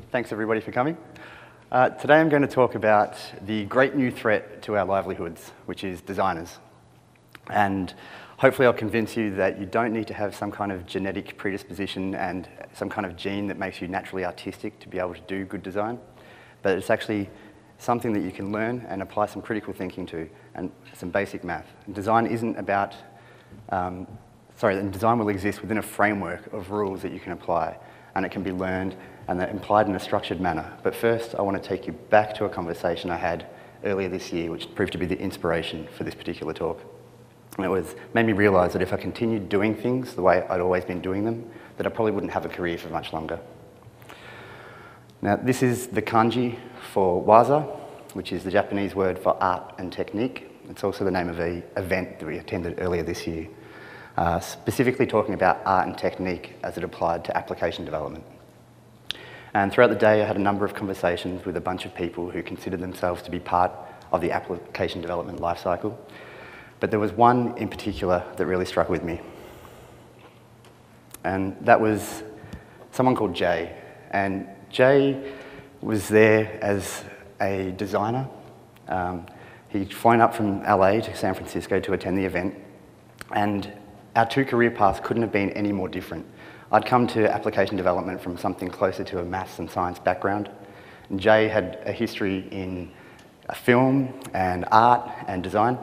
Thanks everybody for coming. Today I'm going to talk about the great new threat to our livelihoods, which is designers. And hopefully I'll convince you that you don't need to have some kind of genetic predisposition and some kind of gene that makes you naturally artistic to be able to do good design, but it's actually something that you can learn and apply some critical thinking to and some basic math. And design isn't about, design will exist within a framework of rules that you can apply, and it can be learned and they're implied in a structured manner. But first, I want to take you back to a conversation I had earlier this year, which proved to be the inspiration for this particular talk. And it made me realise that if I continued doing things the way I'd always been doing them, that I probably wouldn't have a career for much longer. Now, this is the kanji for Wazza, which is the Japanese word for art and technique. It's also the name of an event that we attended earlier this year, specifically talking about art and technique as it applied to application development. And throughout the day, I had a number of conversations with a bunch of people who considered themselves to be part of the application development lifecycle. But there was one in particular that really struck with me. And that was someone called Jay. And Jay was there as a designer. He'd flown up from LA to San Francisco to attend the event. And our two career paths couldn't have been any more different. I'd come to application development from something closer to a maths and science background. And Jay had a history in film and art and design.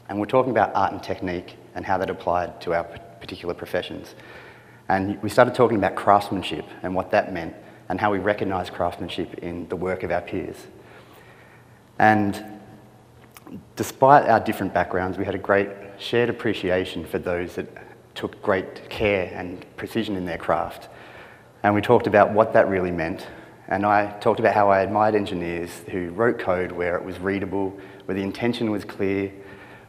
And we're talking about art and technique and how that applied to our particular professions. And we started talking about craftsmanship and what that meant and how we recognise craftsmanship in the work of our peers. And despite our different backgrounds, we had a great shared appreciation for those that took great care and precision in their craft. And we talked about what that really meant. And I talked about how I admired engineers who wrote code where it was readable, where the intention was clear,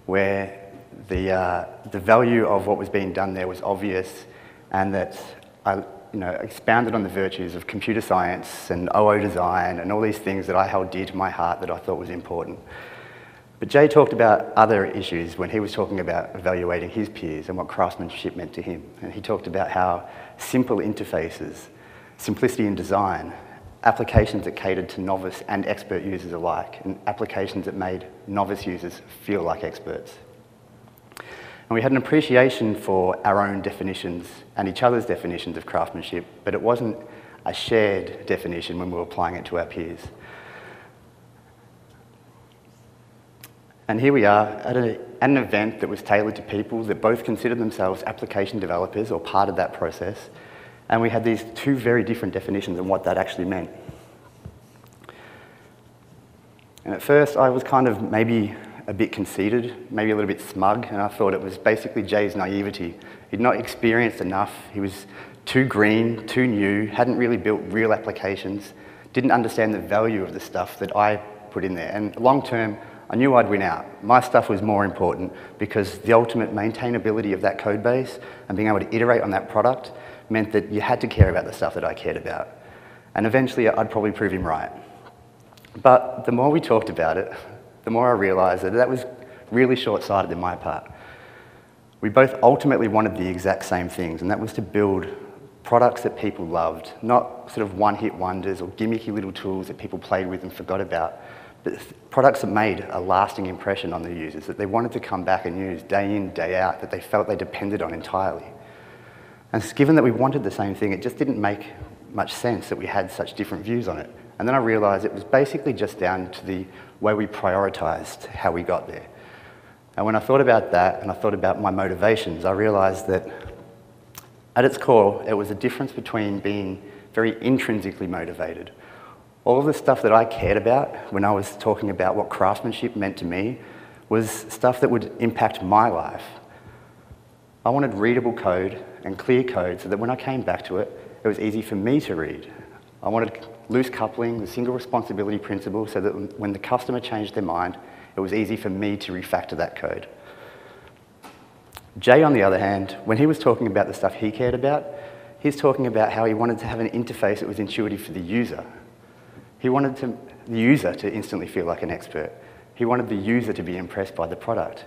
where the value of what was being done there was obvious, and that I expounded on the virtues of computer science and OO design and all these things that I held dear to my heart that I thought was important. But Jay talked about other issues when he was talking about evaluating his peers and what craftsmanship meant to him. And he talked about how simple interfaces, simplicity in design, applications that catered to novice and expert users alike, and applications that made novice users feel like experts. And we had an appreciation for our own definitions and each other's definitions of craftsmanship, but it wasn't a shared definition when we were applying it to our peers. And here we are at an event that was tailored to people that both considered themselves application developers or part of that process, and we had these two very different definitions of what that actually meant. And at first I was kind of maybe a bit conceited, maybe a little bit smug, and I thought it was basically Jay's naivety. He'd not experienced enough, he was too green, too new, hadn't really built real applications, didn't understand the value of the stuff that I put in there. And long term, I knew I'd win out. My stuff was more important because the ultimate maintainability of that code base and being able to iterate on that product meant that you had to care about the stuff that I cared about. And eventually I'd probably prove him right. But the more we talked about it, the more I realised that that was really short-sighted on my part. We both ultimately wanted the exact same things, and that was to build products that people loved, not sort of one-hit wonders or gimmicky little tools that people played with and forgot about, but products that made a lasting impression on the users, that they wanted to come back and use day in, day out, that they felt they depended on entirely. And given that we wanted the same thing, it just didn't make much sense that we had such different views on it. And then I realised it was basically just down to the way we prioritised how we got there. And when I thought about that, and I thought about my motivations, I realised that at its core, it was a difference between being very intrinsically motivated. All of the stuff that I cared about when I was talking about what craftsmanship meant to me was stuff that would impact my life. I wanted readable code and clear code so that when I came back to it, it was easy for me to read. I wanted loose coupling, the single responsibility principle, so that when the customer changed their mind, it was easy for me to refactor that code. Jay, on the other hand, when he was talking about the stuff he cared about, he's talking about how he wanted to have an interface that was intuitive for the user. He wanted the user to instantly feel like an expert. He wanted the user to be impressed by the product.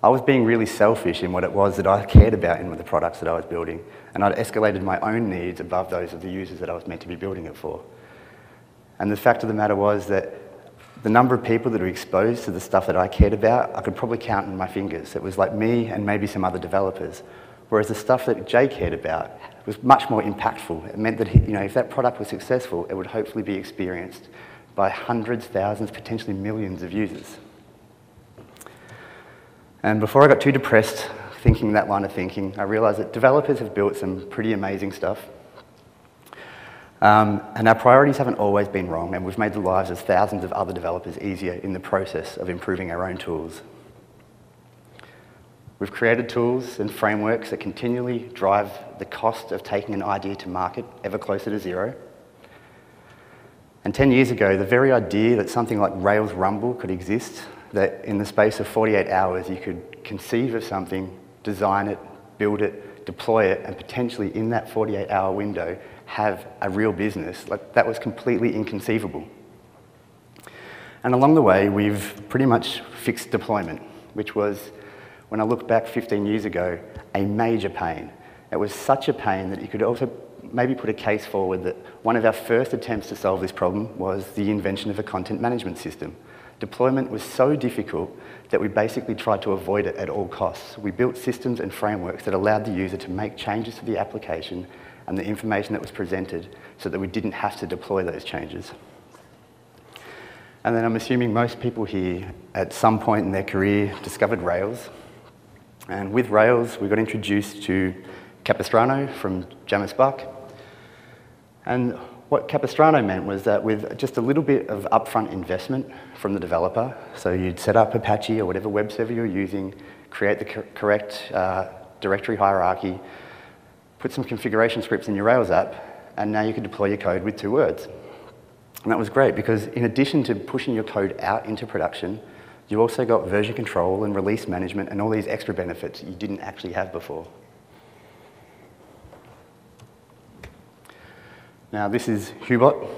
I was being really selfish in what it was that I cared about in the products that I was building, and I'd escalated my own needs above those of the users that I was meant to be building it for. And the fact of the matter was that the number of people that were exposed to the stuff that I cared about, I could probably count on my fingers. It was like me and maybe some other developers. Whereas the stuff that Jay cared about was much more impactful. It meant that if that product was successful, it would hopefully be experienced by hundreds, thousands, potentially millions of users. And before I got too depressed thinking that line of thinking, I realised that developers have built some pretty amazing stuff. And our priorities haven't always been wrong, and we've made the lives of thousands of other developers easier in the process of improving our own tools. We've created tools and frameworks that continually drive the cost of taking an idea to market ever closer to zero. And 10 years ago, the very idea that something like Rails Rumble could exist, that in the space of 48 hours you could conceive of something, design it, build it, deploy it, and potentially in that 48-hour window have a real business, that was completely inconceivable. And along the way, we've pretty much fixed deployment, which was, when I look back 15 years ago, a major pain. It was such a pain that you could also maybe put a case forward that one of our first attempts to solve this problem was the invention of a content management system. Deployment was so difficult that we basically tried to avoid it at all costs. We built systems and frameworks that allowed the user to make changes to the application and the information that was presented so that we didn't have to deploy those changes. And then I'm assuming most people here at some point in their career discovered Rails. And with Rails, we got introduced to Capistrano from Spark. And what Capistrano meant was that with just a little bit of upfront investment from the developer, so you'd set up Apache or whatever web server you're using, create the correct directory hierarchy, put some configuration scripts in your Rails app, and now you could deploy your code with 2 words. And that was great because in addition to pushing your code out into production, you also got version control and release management and all these extra benefits you didn't actually have before. Now, this is Hubot,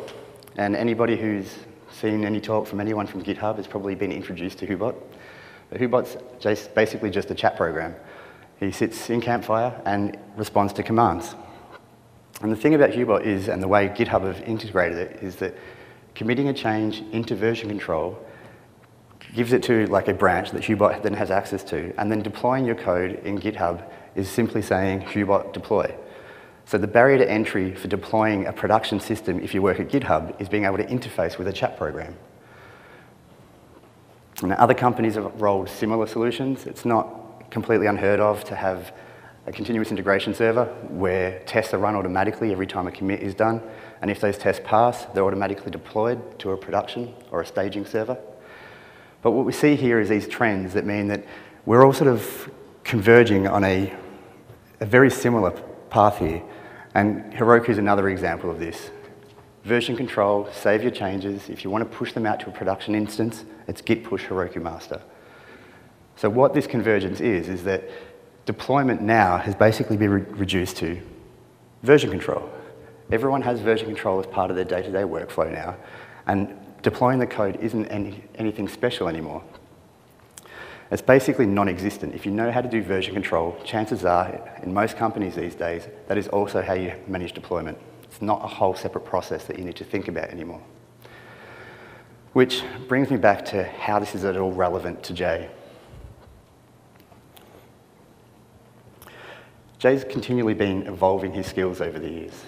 and anybody who's seen any talk from anyone from GitHub has probably been introduced to Hubot. But Hubot's basically just a chat program. He sits in Campfire and responds to commands. And the thing about Hubot is, and the way GitHub have integrated it, is that committing a change into version control gives it to like a branch that Hubot then has access to, and then deploying your code in GitHub is simply saying Hubot deploy. So the barrier to entry for deploying a production system if you work at GitHub is being able to interface with a chat program. And other companies have rolled similar solutions. It's not completely unheard of to have a continuous integration server where tests are run automatically every time a commit is done, and if those tests pass, they're automatically deployed to a production or a staging server. But what we see here is these trends that mean that we're all sort of converging on a very similar path here. And Heroku is another example of this. Version control, save your changes. If you want to push them out to a production instance, it's git push Heroku master. So what this convergence is that deployment now has basically been reduced to version control. Everyone has version control as part of their day-to-day workflow now, and deploying the code isn't anything special anymore. It's basically non-existent. If you know how to do version control, chances are, in most companies these days, that is also how you manage deployment. It's not a whole separate process that you need to think about anymore. Which brings me back to how this is at all relevant to Jay. Jay's continually been evolving his skills over the years.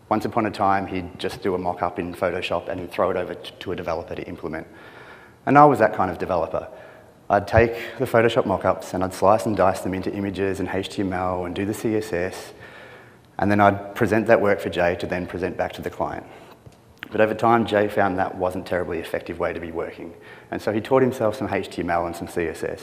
Once upon a time, he'd just do a mock-up in Photoshop and he'd throw it over to a developer to implement. And I was that kind of developer. I'd take the Photoshop mock-ups and I'd slice and dice them into images and HTML and do the CSS, and then I'd present that work for Jay to then present back to the client. But over time, Jay found that wasn't a terribly effective way to be working. And so he taught himself some HTML and some CSS.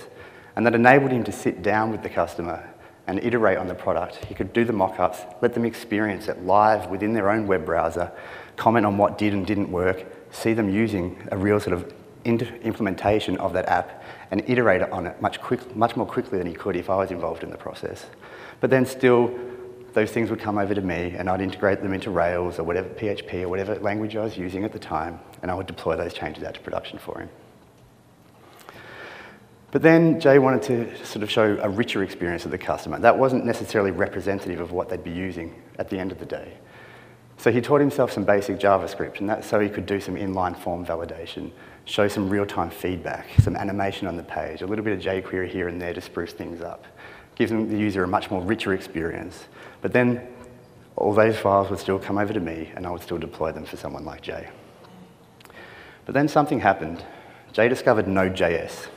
And that enabled him to sit down with the customer and iterate on the product. He could do the mock-ups, let them experience it live within their own web browser, comment on what did and didn't work, see them using a real sort of implementation of that app, and iterate on it much more quickly than he could if I was involved in the process. But then still, those things would come over to me and I'd integrate them into Rails or whatever, PHP or whatever language I was using at the time, and I would deploy those changes out to production for him. But then Jay wanted to sort of show a richer experience of the customer. That wasn't necessarily representative of what they'd be using at the end of the day. So he taught himself some basic JavaScript, and that's so he could do some inline form validation, show some real-time feedback, some animation on the page, a little bit of jQuery here and there to spruce things up. Gives the user a much more richer experience. But then all those files would still come over to me, and I would still deploy them for someone like Jay. But then something happened. Jay discovered Node.js.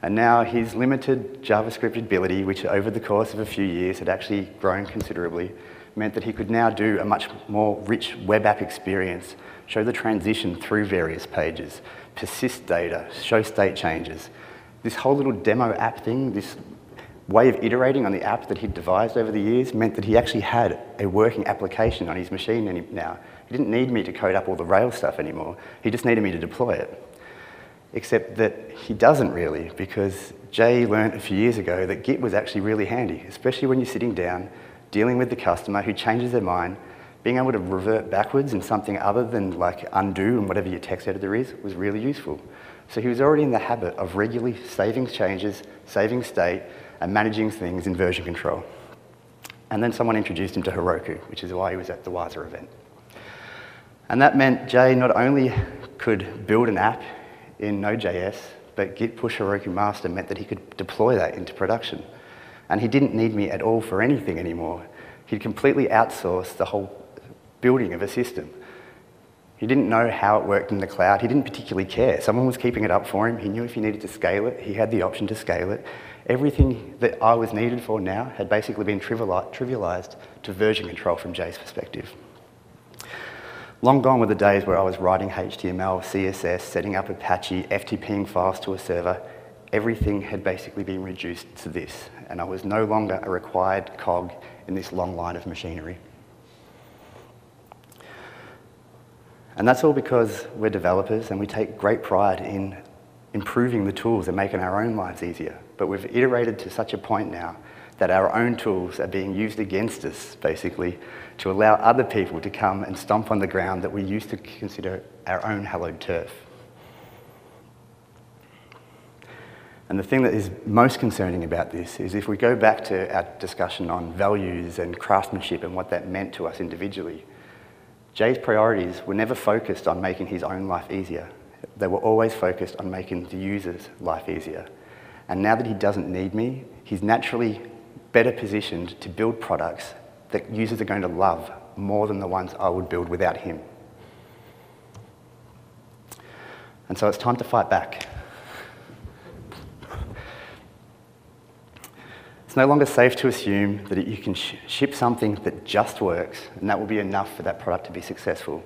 And now his limited JavaScript ability, which over the course of a few years had actually grown considerably, meant that he could now do a much more rich web app experience, show the transition through various pages, persist data, show state changes. This whole little demo app thing, this way of iterating on the app that he'd devised over the years meant that he actually had a working application on his machine now. He didn't need me to code up all the Rails stuff anymore. He just needed me to deploy it. Except that he doesn't really, because Jay learned a few years ago that Git was actually really handy, especially when you're sitting down, dealing with the customer who changes their mind. Being able to revert backwards in something other than like undo and whatever your text editor is was really useful. So he was already in the habit of regularly saving changes, saving state, and managing things in version control. And then someone introduced him to Heroku, which is why he was at the Wazza event. And that meant Jay not only could build an app in Node.js, but Git push Heroku master meant that he could deploy that into production. And he didn't need me at all for anything anymore. He'd completely outsourced the whole building of a system. He didn't know how it worked in the cloud. He didn't particularly care. Someone was keeping it up for him. He knew if he needed to scale it, he had the option to scale it. Everything that I was needed for now had basically been trivialized to version control from Jay's perspective. Long gone were the days where I was writing HTML, CSS, setting up Apache, FTPing files to a server. Everything had basically been reduced to this, and I was no longer a required cog in this long line of machinery. And that's all because we're developers and we take great pride in improving the tools and making our own lives easier. But we've iterated to such a point now that our own tools are being used against us, basically, to allow other people to come and stomp on the ground that we used to consider our own hallowed turf. And the thing that is most concerning about this is if we go back to our discussion on values and craftsmanship and what that meant to us individually, Jay's priorities were never focused on making his own life easier. They were always focused on making the user's life easier. And now that he doesn't need me, he's naturally better positioned to build products that users are going to love more than the ones I would build without him. And so it's time to fight back. It's no longer safe to assume that you can ship something that just works, and that will be enough for that product to be successful.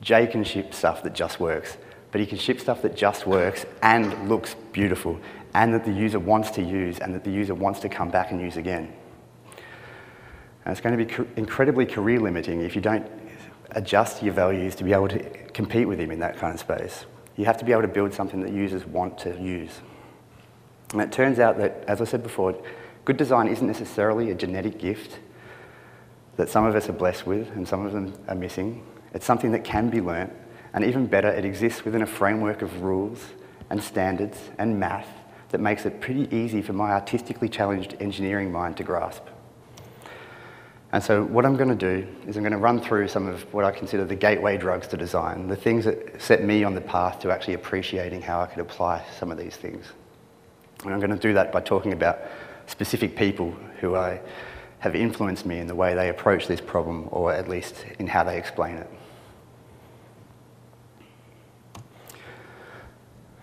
Jay can ship stuff that just works, but he can ship stuff that just works and looks beautiful, and that the user wants to use, and that the user wants to come back and use again. And it's going to be incredibly career limiting if you don't adjust your values to be able to compete with him in that kind of space. You have to be able to build something that users want to use. And it turns out that, as I said before, good design isn't necessarily a genetic gift that some of us are blessed with and some of them are missing. It's something that can be learnt, and even better, it exists within a framework of rules and standards and math that makes it pretty easy for my artistically challenged engineering mind to grasp. And so what I'm going to do is I'm going to run through some of what I consider the gateway drugs to design, the things that set me on the path to actually appreciating how I could apply some of these things. And I'm going to do that by talking about specific people who have influenced me in the way they approach this problem, or at least in how they explain it.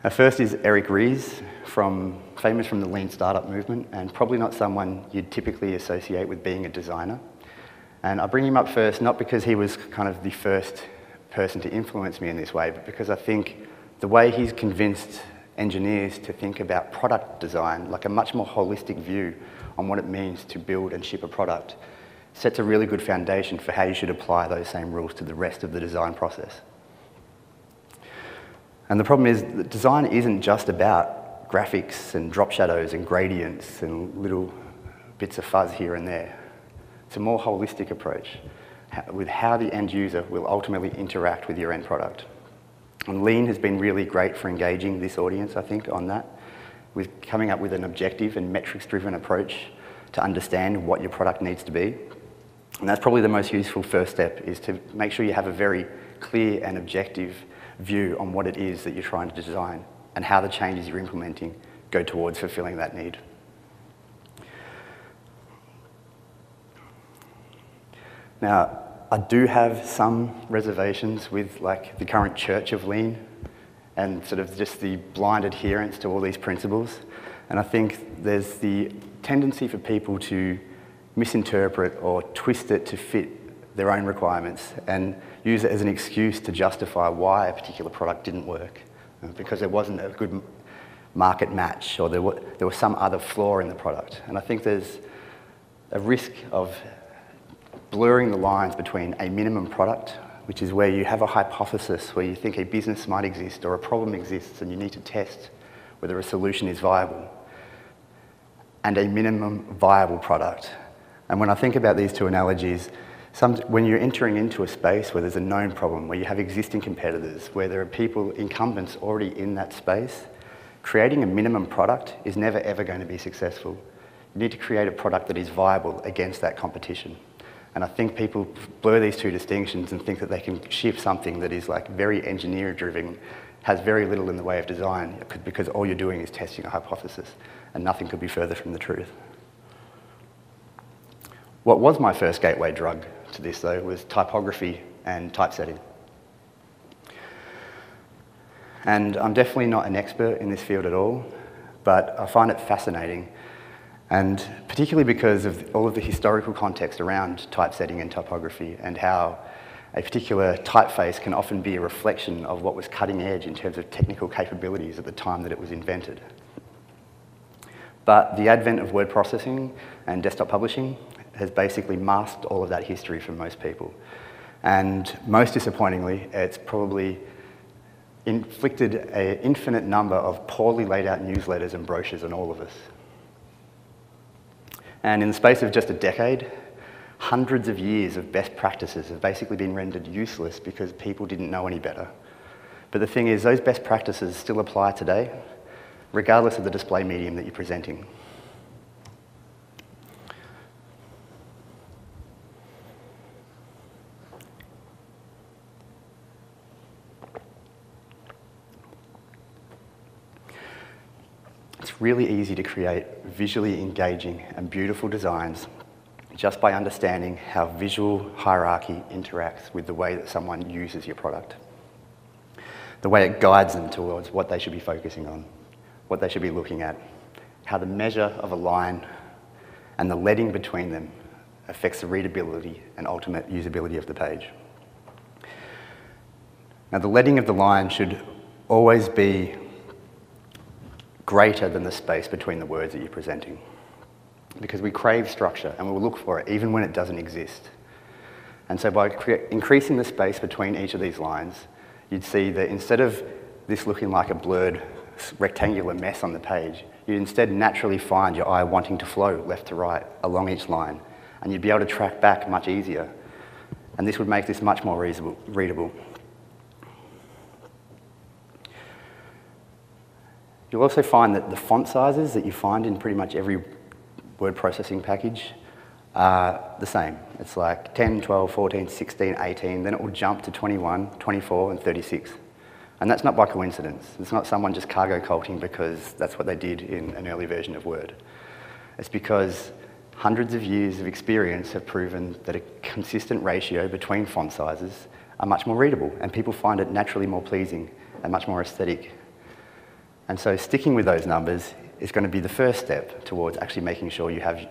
First is Ries, famous from the lean startup movement, and probably not someone you'd typically associate with being a designer. And I bring him up first, not because he was kind of the first person to influence me in this way, but because I think the way he's convinced engineers to think about product design, like a much more holistic view on what it means to build and ship a product, sets a really good foundation for how you should apply those same rules to the rest of the design process. And the problem is that design isn't just about graphics and drop shadows and gradients and little bits of fuzz here and there. It's a more holistic approach with how the end user will ultimately interact with your end product. And Lean has been really great for engaging this audience, I think, on that. with coming up with an objective and metrics-driven approach to understand what your product needs to be. And that's probably the most useful first step, is to make sure you have a very clear and objective view on what it is that you're trying to design and how the changes you're implementing go towards fulfilling that need. Now, I do have some reservations with like the current church of lean and sort of just the blind adherence to all these principles. And I think there's the tendency for people to misinterpret or twist it to fit their own requirements and use it as an excuse to justify why a particular product didn't work, because there wasn't a good market match or there was some other flaw in the product. And I think there's a risk of blurring the lines between a minimum product, which is where you have a hypothesis where you think a business might exist or a problem exists and you need to test whether a solution is viable, and a minimum viable product. And when I think about these two analogies, when you're entering into a space where there's a known problem, where you have existing competitors, where there are people, incumbents already in that space, creating a minimum product is never ever going to be successful. You need to create a product that is viable against that competition. And I think people blur these two distinctions and think that they can ship something that is like very engineer-driven, has very little in the way of design, because all you're doing is testing a hypothesis, and nothing could be further from the truth. What was my first gateway drug to this, though, was typography and typesetting. And I'm definitely not an expert in this field at all, but I find it fascinating, and particularly because of all of the historical context around typesetting and typography, and how a particular typeface can often be a reflection of what was cutting edge in terms of technical capabilities at the time that it was invented. But the advent of word processing and desktop publishing has basically masked all of that history for most people. And most disappointingly, it's probably inflicted an infinite number of poorly laid out newsletters and brochures on all of us. And in the space of just a decade, hundreds of years of best practices have basically been rendered useless because people didn't know any better. But the thing is, those best practices still apply today, regardless of the display medium that you're presenting. It's really easy to create visually engaging and beautiful designs just by understanding how visual hierarchy interacts with the way that someone uses your product. The way it guides them towards what they should be focusing on, what they should be looking at, how the measure of a line and the leading between them affects the readability and ultimate usability of the page. Now, the leading of the line should always be greater than the space between the words that you're presenting, because we crave structure and we will look for it even when it doesn't exist. And so by increasing the space between each of these lines, you'd see that instead of this looking like a blurred rectangular mess on the page, you'd instead naturally find your eye wanting to flow left to right along each line, and you'd be able to track back much easier. And this would make this much more readable. You'll also find that the font sizes that you find in pretty much every word processing package are the same. It's like 10, 12, 14, 16, 18, then it will jump to 21, 24, and 36. And that's not by coincidence. It's not someone just cargo culting because that's what they did in an early version of Word. It's because hundreds of years of experience have proven that a consistent ratio between font sizes are much more readable, and people find it naturally more pleasing and much more aesthetic. And so sticking with those numbers is going to be the first step towards actually making sure you have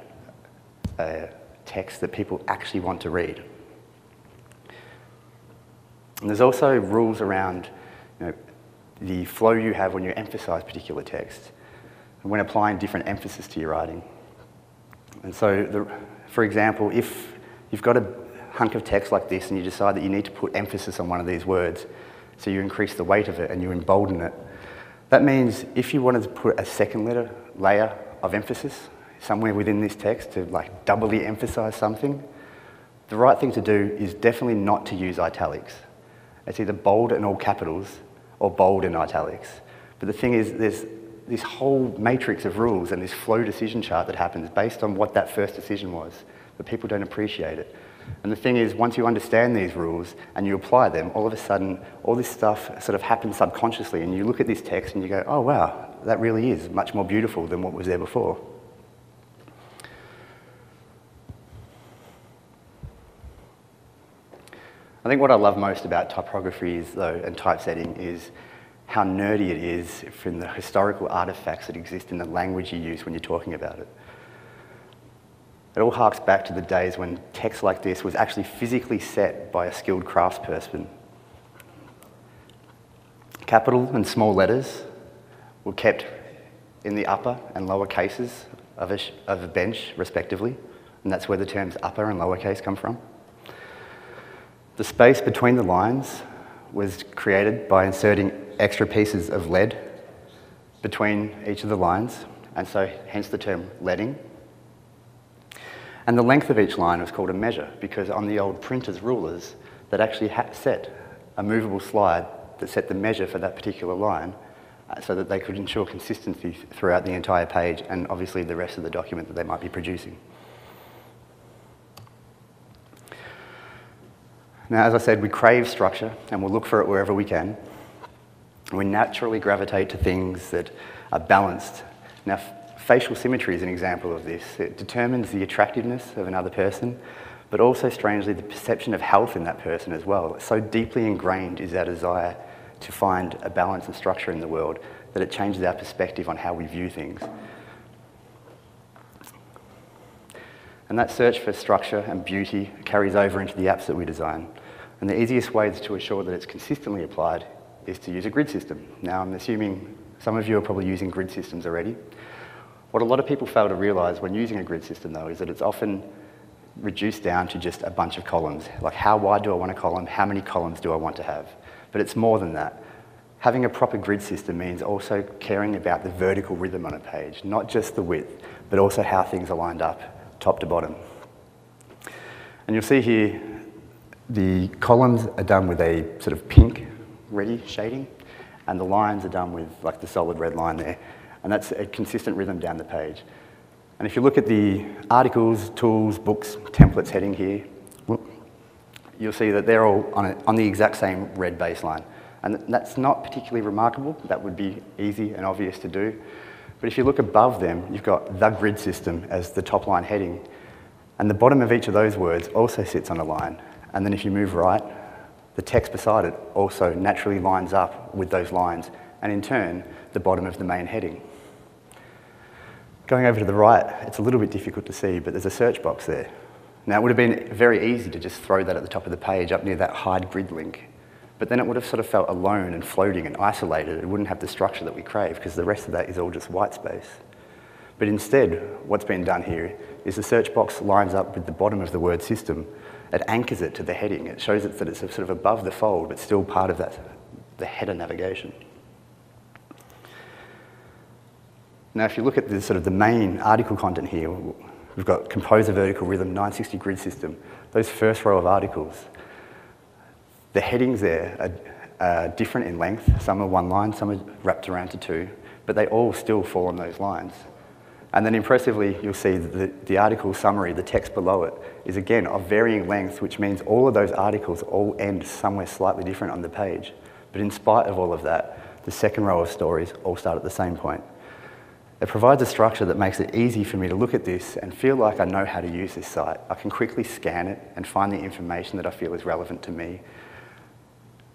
a text that people actually want to read. And there's also rules around the flow you have when you emphasize particular text and when applying different emphasis to your writing. And so, for example, if you've got a hunk of text like this and you decide that you need to put emphasis on one of these words, so you increase the weight of it and you embolden it, that means if you wanted to put a second layer of emphasis somewhere within this text to like doubly emphasize something, the right thing to do is definitely not to use italics. It's either bold in all capitals or bold in italics. But the thing is, there's this whole matrix of rules and this flow decision chart that happens based on what that first decision was, but people don't appreciate it. And the thing is, once you understand these rules and you apply them, all of a sudden, all this stuff sort of happens subconsciously, and you look at this text and you go, oh wow, that really is much more beautiful than what was there before. I think what I love most about typography is, though, and typesetting is how nerdy it is from the historical artifacts that exist in the language you use when you're talking about it. It all harks back to the days when text like this was actually physically set by a skilled craftsperson. Capital and small letters were kept in the upper and lower cases of a bench, respectively, and that's where the terms upper and lowercase come from. The space between the lines was created by inserting extra pieces of lead between each of the lines, and so hence the term leading. And the length of each line was called a measure, because on the old printer's rulers, that actually set a movable slide that set the measure for that particular line, so that they could ensure consistency throughout the entire page and obviously the rest of the document that they might be producing. Now, as I said, we crave structure and we'll look for it wherever we can. We naturally gravitate to things that are balanced. Now, facial symmetry is an example of this. It determines the attractiveness of another person, but also, strangely, the perception of health in that person as well. So deeply ingrained is our desire to find a balance and structure in the world that it changes our perspective on how we view things. And that search for structure and beauty carries over into the apps that we design. And the easiest ways to ensure that it's consistently applied is to use a grid system. Now, I'm assuming some of you are probably using grid systems already. What a lot of people fail to realise when using a grid system, though, is that it's often reduced down to just a bunch of columns. Like, how wide do I want a column? How many columns do I want to have? But it's more than that. Having a proper grid system means also caring about the vertical rhythm on a page, not just the width, but also how things are lined up, top to bottom. And you'll see here, the columns are done with a sort of pink, reddy shading, and the lines are done with like the solid red line there. And that's a consistent rhythm down the page. And if you look at the articles, tools, books, templates heading here, you'll see that they're all on the exact same red baseline. And that's not particularly remarkable. That would be easy and obvious to do. But if you look above them, you've got the grid system as the top line heading. And the bottom of each of those words also sits on a line. And then if you move right, the text beside it also naturally lines up with those lines. And in turn, the bottom of the main heading. Going over to the right, it's a little bit difficult to see, but there's a search box there. Now, it would have been very easy to just throw that at the top of the page up near that hide grid link. But then it would have sort of felt alone and floating and isolated. It wouldn't have the structure that we crave, because the rest of that is all just white space. But instead, what's been done here is the search box lines up with the bottom of the word system. It anchors it to the heading. It shows it that it's sort of above the fold, but still part of that, the header navigation. Now, if you look at the sort of the main article content here, we've got composer vertical rhythm, 960 grid system. Those first row of articles, the headings there are different in length. Some are one line, some are wrapped around to two, but they all still fall on those lines. And then impressively, you'll see that the article summary, the text below it, is again of varying length, which means all of those articles all end somewhere slightly different on the page. But in spite of all of that, the second row of stories all start at the same point. It provides a structure that makes it easy for me to look at this and feel like I know how to use this site. I can quickly scan it and find the information that I feel is relevant to me.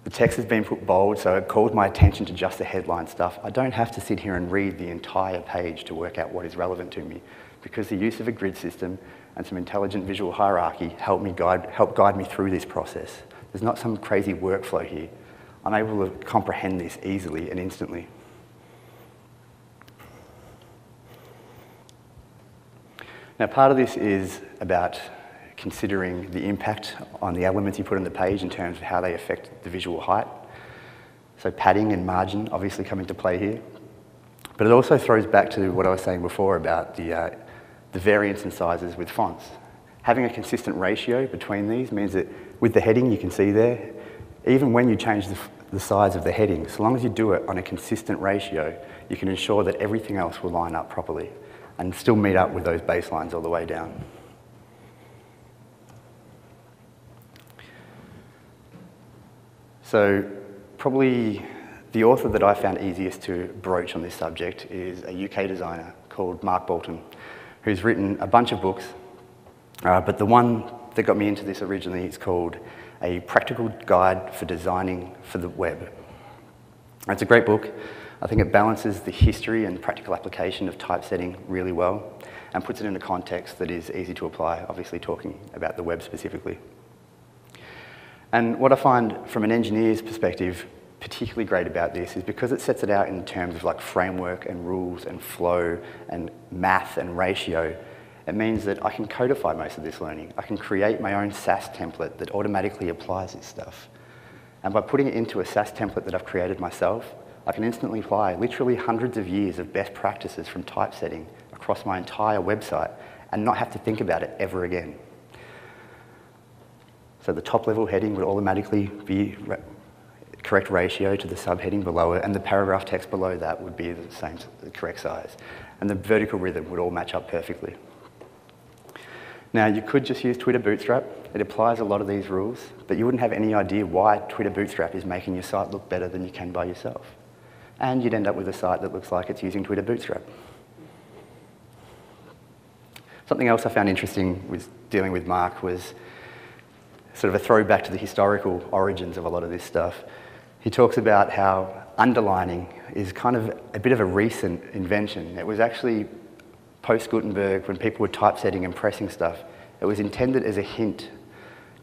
The text has been put bold, so it calls my attention to just the headline stuff. I don't have to sit here and read the entire page to work out what is relevant to me, because the use of a grid system and some intelligent visual hierarchy help guide me through this process. There's not some crazy workflow here. I'm able to comprehend this easily and instantly. Now, part of this is about considering the impact on the elements you put on the page in terms of how they affect the visual height. So padding and margin obviously come into play here. But it also throws back to what I was saying before about the variance in sizes with fonts. Having a consistent ratio between these means that with the heading you can see there, even when you change the size of the heading, so long as you do it on a consistent ratio, you can ensure that everything else will line up properly and still meet up with those baselines all the way down. So probably the author that I found easiest to broach on this subject is a UK designer called Mark Bolton, who's written a bunch of books, but the one that got me into this originally is called A Practical Guide for Designing for the Web. It's a great book. I think it balances the history and practical application of typesetting really well and puts it in a context that is easy to apply, obviously talking about the web specifically. And what I find from an engineer's perspective particularly great about this is because it sets it out in terms of like framework and rules and flow and math and ratio, it means that I can codify most of this learning. I can create my own SAS template that automatically applies this stuff. And by putting it into a SAS template that I've created myself, I can instantly apply literally hundreds of years of best practices from typesetting across my entire website and not have to think about it ever again. So the top level heading would automatically be correct ratio to the subheading below it, and the paragraph text below that would be the correct size. And the vertical rhythm would all match up perfectly. Now, you could just use Twitter Bootstrap. It applies a lot of these rules, but you wouldn't have any idea why Twitter Bootstrap is making your site look better than you can by yourself. And you'd end up with a site that looks like it's using Twitter Bootstrap. Something else I found interesting with dealing with Mark was sort of a throwback to the historical origins of a lot of this stuff. He talks about how underlining is kind of a bit of a recent invention. It was actually post-Gutenberg, when people were typesetting and pressing stuff, it was intended as a hint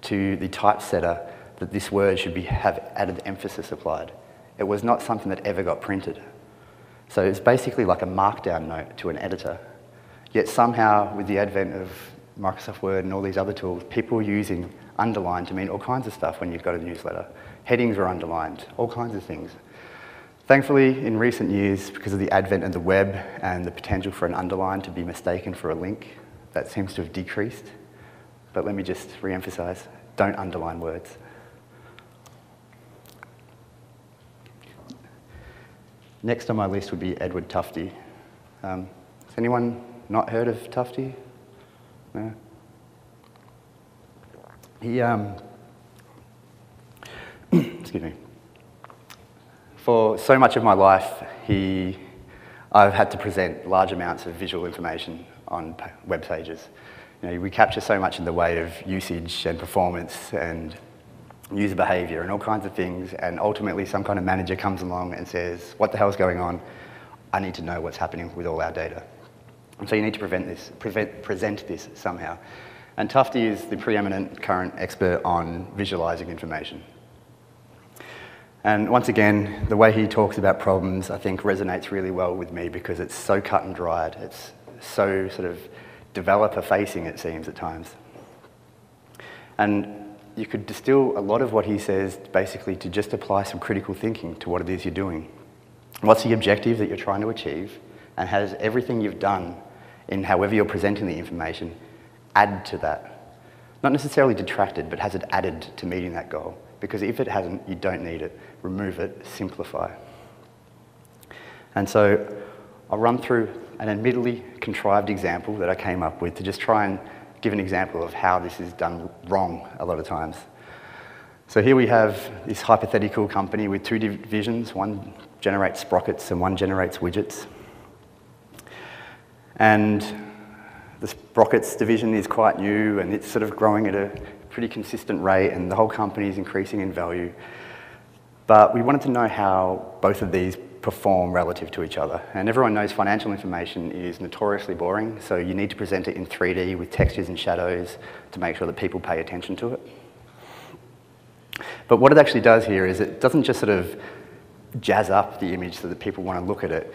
to the typesetter that this word should have added emphasis applied. It was not something that ever got printed. So it's basically like a markdown note to an editor. Yet somehow, with the advent of Microsoft Word and all these other tools, people were using underline to mean all kinds of stuff when you've got a newsletter. Headings were underlined, all kinds of things. Thankfully, in recent years, because of the advent of the web and the potential for an underline to be mistaken for a link, that seems to have decreased. But let me just re-emphasize, don't underline words. Next on my list would be Edward Tufte. Has anyone not heard of Tufte? No? He, excuse me. For so much of my life, I've had to present large amounts of visual information on web pages. You know, we capture so much in the way of usage and performance and user behavior and all kinds of things, and ultimately some kind of manager comes along and says, what the hell's going on? I need to know what's happening with all our data. And so you need to present this somehow. And Tufte is the preeminent current expert on visualizing information. And once again, the way he talks about problems, I think, resonates really well with me because it's so cut and dried. It's so sort of developer-facing, it seems, at times. And you could distill a lot of what he says basically to just apply some critical thinking to what it is you're doing. What's the objective that you're trying to achieve? And has everything you've done in however you're presenting the information add to that? Not necessarily detracted, but has it added to meeting that goal? Because if it hasn't, you don't need it. Remove it, simplify. And so I'll run through an admittedly contrived example that I came up with to just try and give an example of how this is done wrong a lot of times. So here we have this hypothetical company with two divisions. One generates sprockets and one generates widgets. And the sprockets division is quite new and it's sort of growing at a pretty consistent rate and the whole company is increasing in value. But we wanted to know how both of these perform relative to each other. And everyone knows financial information is notoriously boring, so you need to present it in 3D with textures and shadows to make sure that people pay attention to it. But what it actually does here is it doesn't just sort of jazz up the image so that people want to look at it.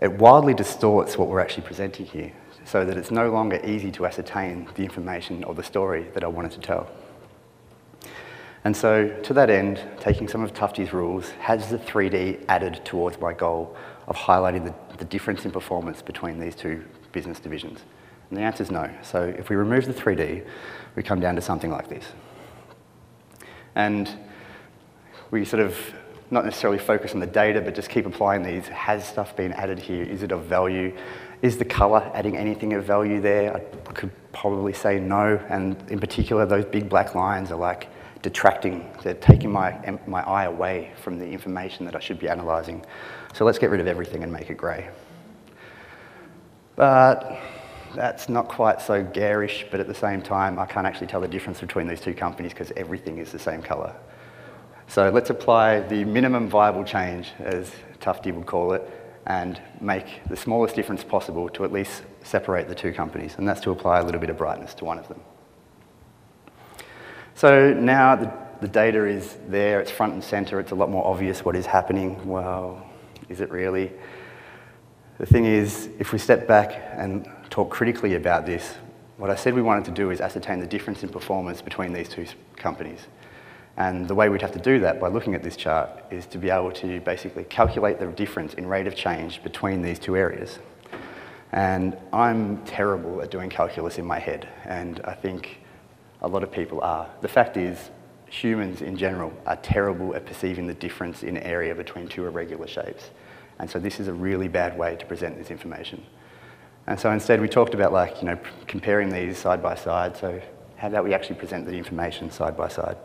It wildly distorts what we're actually presenting here, so that it's no longer easy to ascertain the information or the story that I wanted to tell. And so, to that end, taking some of Tufte's rules, has the 3D added towards my goal of highlighting the difference in performance between these two business divisions? And the answer is no. So if we remove the 3D, we come down to something like this. And we sort of not necessarily focus on the data, but just keep applying these. Has stuff been added here? Is it of value? Is the colour adding anything of value there? I could probably say no, and in particular, those big black lines are like detracting. They're taking my eye away from the information that I should be analysing. So let's get rid of everything and make it grey. But that's not quite so garish, but at the same time, I can't actually tell the difference between these two companies because everything is the same colour. So let's apply the minimum viable change, as Tufte would call it, and make the smallest difference possible to at least separate the two companies, and that's to apply a little bit of brightness to one of them. So now the data is there, it's front and centre, it's a lot more obvious what is happening. Well, is it really? The thing is, if we step back and talk critically about this, what I said we wanted to do is ascertain the difference in performance between these two companies. And the way we'd have to do that by looking at this chart is to be able to basically calculate the difference in rate of change between these two areas. And I'm terrible at doing calculus in my head, and I think a lot of people are. The fact is, humans in general are terrible at perceiving the difference in area between two irregular shapes. And so this is a really bad way to present this information. And so instead we talked about comparing these side by side. So how about we actually present the information side by side?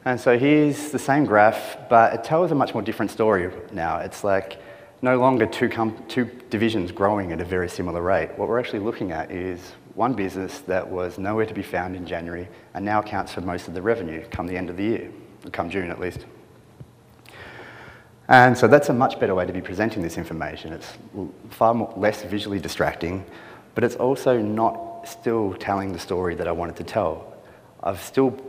And so here's the same graph, but it tells a much more different story now. It's like no longer two divisions growing at a very similar rate. What we're actually looking at is one business that was nowhere to be found in January and now accounts for most of the revenue come the end of the year, come June at least. And so that's a much better way to be presenting this information. It's far less visually distracting, but it's also not still telling the story that I wanted to tell. I've still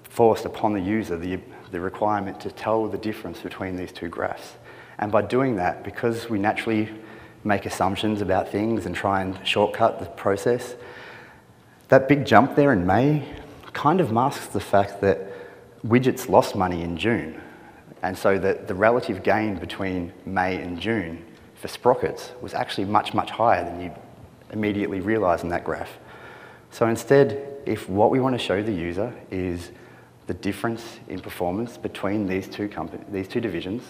forced upon the user the requirement to tell the difference between these two graphs. And by doing that, because we naturally make assumptions about things and try and shortcut the process, that big jump there in May kind of masks the fact that widgets lost money in June. And so that the relative gain between May and June for sprockets was actually much, much higher than you immediately realise in that graph. So instead, if what we want to show the user is the difference in performance between these two divisions,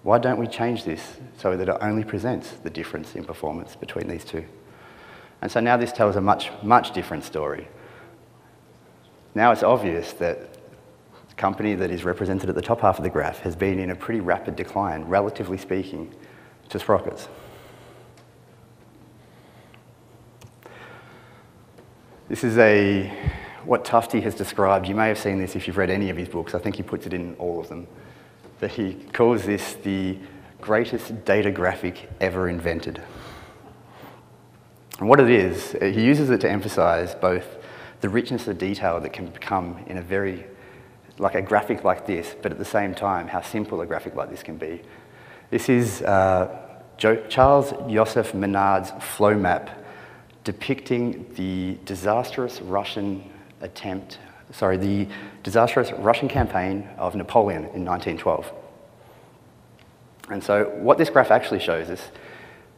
why don't we change this so that it only presents the difference in performance between these two? And so now this tells a much, much different story. Now it's obvious that the company that is represented at the top half of the graph has been in a pretty rapid decline, relatively speaking, to sprockets. This is what Tufte has described. You may have seen this if you've read any of his books. I think he puts it in all of them. That he calls this the greatest data graphic ever invented. And what it is, he uses it to emphasize both the richness of detail that can come in like a graphic like this, but at the same time, how simple a graphic like this can be. This is Charles Joseph Menard's flow map depicting the disastrous Russian campaign of Napoleon in 1912. And so what this graph actually shows us,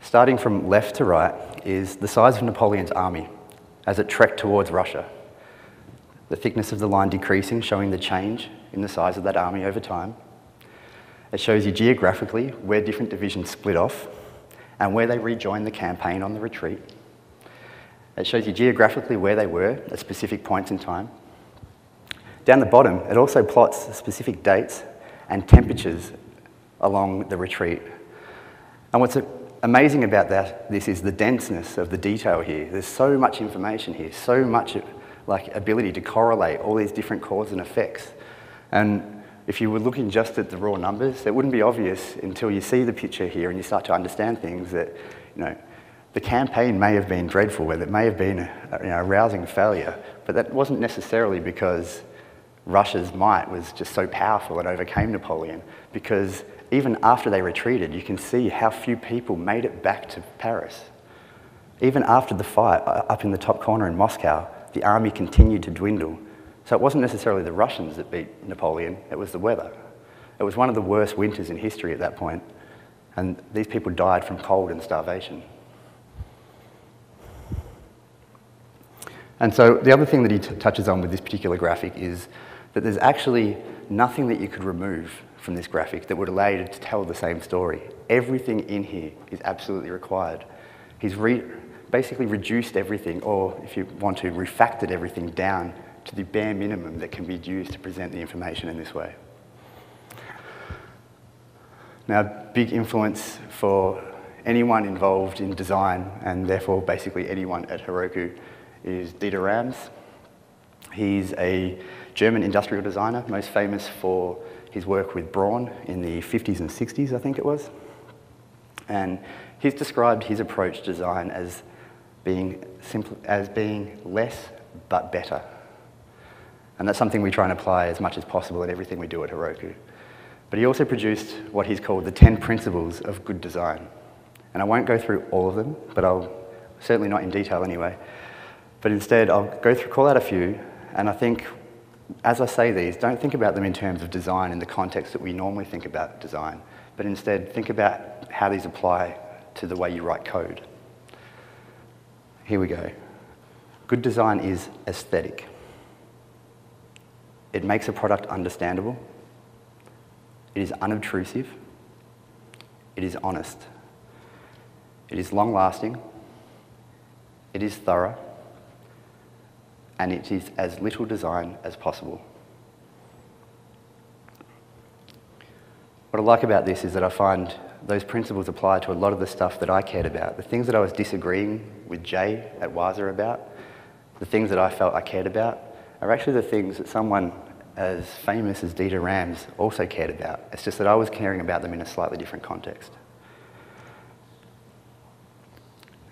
starting from left to right, is the size of Napoleon's army as it trekked towards Russia. The thickness of the line decreasing, showing the change in the size of that army over time. It shows you geographically where different divisions split off and where they rejoined the campaign on the retreat. It shows you geographically where they were at specific points in time. Down the bottom, it also plots specific dates and temperatures along the retreat. And what's amazing about this is the denseness of the detail here. There's so much information here, so much ability to correlate all these different causes and effects. And if you were looking just at the raw numbers, it wouldn't be obvious until you see the picture here and you start to understand things that, the campaign may have been dreadful, where it may have been a rousing failure, but that wasn't necessarily because Russia's might was just so powerful it overcame Napoleon, because even after they retreated, you can see how few people made it back to Paris. Even after the fight, up in the top corner in Moscow, the army continued to dwindle. So it wasn't necessarily the Russians that beat Napoleon, it was the weather. It was one of the worst winters in history at that point, and these people died from cold and starvation. And so the other thing that he touches on with this particular graphic is that there's actually nothing that you could remove from this graphic that would allow you to tell the same story. Everything in here is absolutely required. He's basically reduced everything, or if you want to, refactored everything down to the bare minimum that can be used to present the information in this way. Now, big influence for anyone involved in design, and therefore basically anyone at Heroku, is Dieter Rams. He's a German industrial designer, most famous for his work with Braun in the 50s and 60s, I think it was. And he's described his approach to design as being less but better. And that's something we try and apply as much as possible in everything we do at Heroku. But he also produced what he's called the 10 principles of good design. And I won't go through all of them, but I'll certainly not in detail anyway. But instead, I'll call out a few, and I think, as I say these, don't think about them in terms of design in the context that we normally think about design, but instead think about how these apply to the way you write code. Here we go. Good design is aesthetic. It makes a product understandable. It is unobtrusive. It is honest. It is long-lasting. It is thorough. And it is as little design as possible. What I like about this is that I find those principles apply to a lot of the stuff that I cared about. The things that I was disagreeing with Jay at Wazza about, the things that I felt I cared about, are actually the things that someone as famous as Dieter Rams also cared about. It's just that I was caring about them in a slightly different context.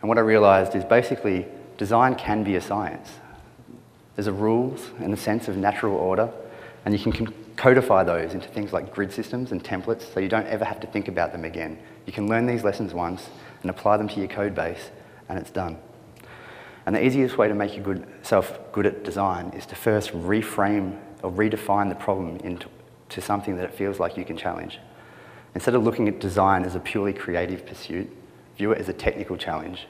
And what I realised is basically design can be a science. There's a rules and a sense of natural order, and you can codify those into things like grid systems and templates so you don't ever have to think about them again. You can learn these lessons once and apply them to your code base, and it's done. And the easiest way to make yourself good at design is to first reframe or redefine the problem into something that it feels like you can challenge. Instead of looking at design as a purely creative pursuit, view it as a technical challenge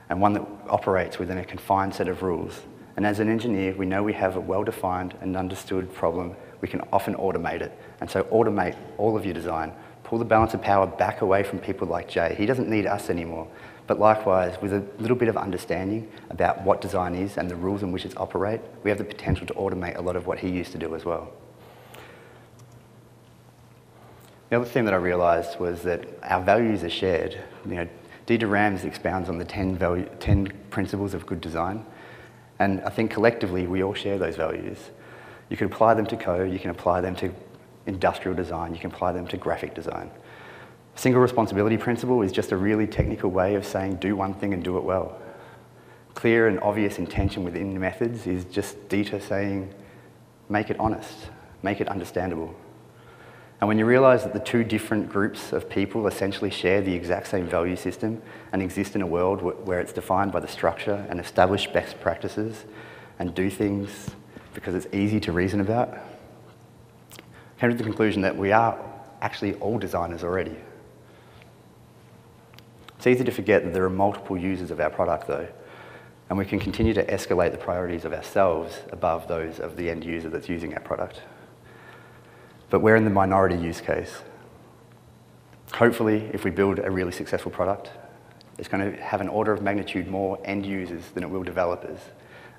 and one that operates within a confined set of rules. And as an engineer, we know we have a well-defined and understood problem. We can often automate it. And so automate all of your design. Pull the balance of power back away from people like Jay. He doesn't need us anymore. But likewise, with a little bit of understanding about what design is and the rules in which it's operate, we have the potential to automate a lot of what he used to do as well. The other thing that I realised was that our values are shared. Dieter Rams expounds on the 10 principles of good design. And I think collectively, we all share those values. You can apply them to code, you can apply them to industrial design, you can apply them to graphic design. Single responsibility principle is just a really technical way of saying do one thing and do it well. Clear and obvious intention within the methods is just Dieter saying make it honest, make it understandable. And when you realise that the two different groups of people essentially share the exact same value system and exist in a world where it's defined by the structure and established best practices and do things because it's easy to reason about, I came to the conclusion that we are actually all designers already. It's easy to forget that there are multiple users of our product though, and we can continue to escalate the priorities of ourselves above those of the end user that's using our product. But we're in the minority use case. Hopefully, if we build a really successful product, it's going to have an order of magnitude more end users than it will developers.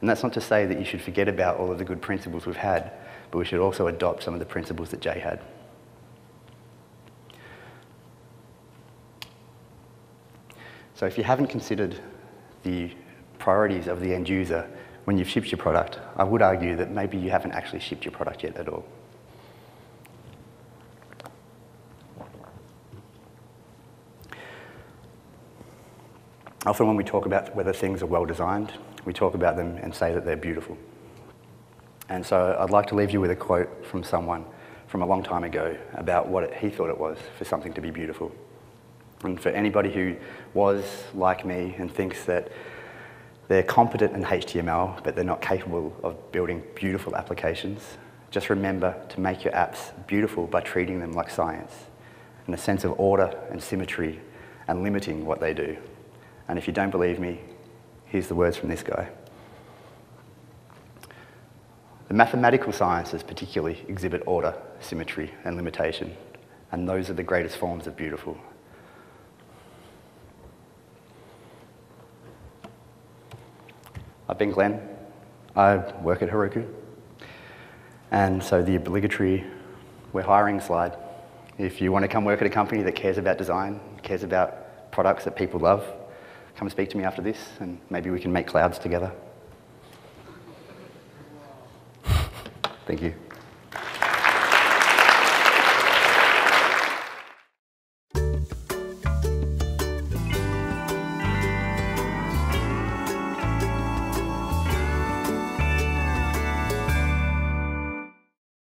And that's not to say that you should forget about all of the good principles we've had, but we should also adopt some of the principles that Jay had. So if you haven't considered the priorities of the end user when you've shipped your product, I would argue that maybe you haven't actually shipped your product yet at all. Often when we talk about whether things are well designed, we talk about them and say that they're beautiful. And so I'd like to leave you with a quote from someone from a long time ago about what he thought it was for something to be beautiful. And for anybody who was like me and thinks that they're competent in HTML, but they're not capable of building beautiful applications, just remember to make your apps beautiful by treating them like science, in a sense of order and symmetry and limiting what they do. And if you don't believe me, here's the words from this guy. The mathematical sciences particularly exhibit order, symmetry, and limitation, and those are the greatest forms of beautiful. I've been Glen. I work at Heroku. And so the obligatory "we're hiring" slide. If you want to come work at a company that cares about design, cares about products that people love, come speak to me after this, and maybe we can make clouds together. Thank you.